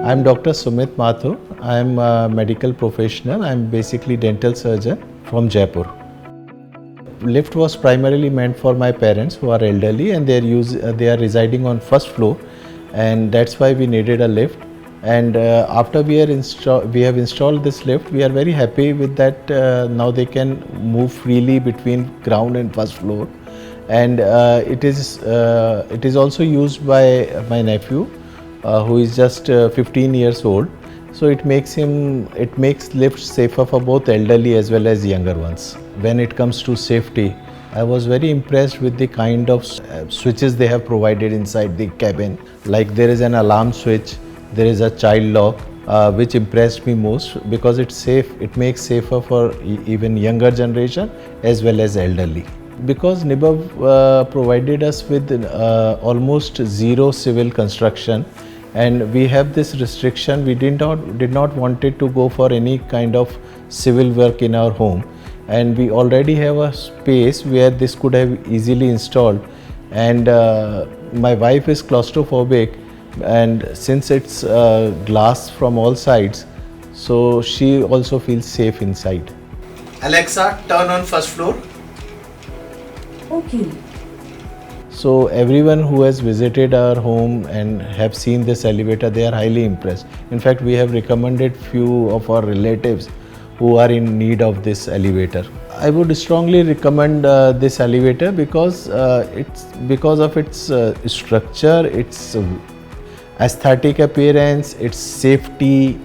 I'm Dr. Sumit Mathur. I'm a medical professional. I'm basically dental surgeon from Jaipur. Lift was primarily meant for my parents who are elderly and they are residing on first floor, and that's why we needed a lift. And after we have installed this lift, we are very happy with that. Now they can move freely between ground and first floor, and it is also used by my nephew, who is just 15 years old. So it makes lifts safer for both elderly as well as younger ones. When it comes to safety, I was very impressed with the kind of switches they have provided inside the cabin. Like there is an alarm switch, there is a child lock, which impressed me most because it's safe. It makes safer for even younger generation as well as elderly. Because Nibav provided us with almost zero civil construction, and we have this restriction. We did not wanted to go for any kind of civil work in our home, and we already have a space where this could have easily installed. And my wife is claustrophobic, and since it's glass from all sides, so she also feels safe inside. Alexa, turn on first floor. Okay. So everyone who has visited our home and have seen this elevator, they are highly impressed. In fact, we have recommended few of our relatives who are in need of this elevator. I would strongly recommend this elevator because of its structure, its aesthetic appearance, its safety,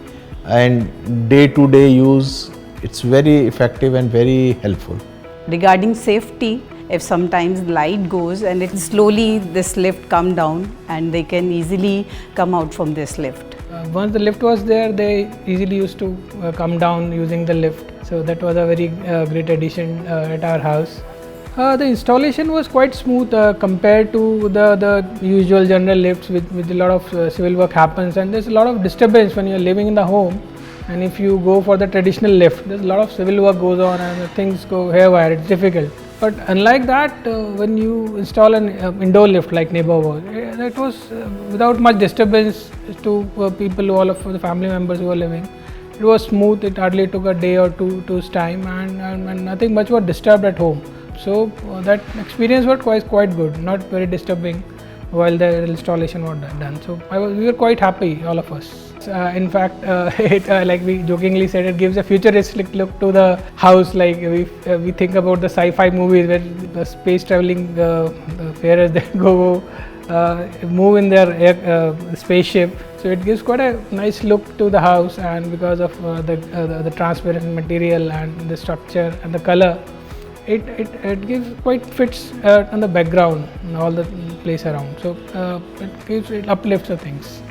and day-to-day use. It's very effective and very helpful. Regarding safety, if sometimes the light goes and it slowly this lift come down and they can easily come out from this lift. Once the lift was there, they easily used to come down using the lift. So that was a very great addition at our house. The installation was quite smooth compared to the usual general lifts with a lot of civil work happens, and there's a lot of disturbance when you're living in the home. And if you go for the traditional lift, there's a lot of civil work goes on and things go haywire, it's difficult. But unlike that, when you install an indoor lift like Nibav, that was without much disturbance to people, all of the family members who were living. It was smooth, it hardly took a day or two's time, and nothing much was disturbed at home. So that experience was quite good, not very disturbing while the installation was done. So we were quite happy, all of us. In fact, like we jokingly said, it gives a futuristic look to the house. Like we think about the sci-fi movies where the space traveling farers they go move in their spaceship. So it gives quite a nice look to the house, and because of the transparent material and the structure and the color, it gives quite fits on the background and all the place around. So it uplifts the things.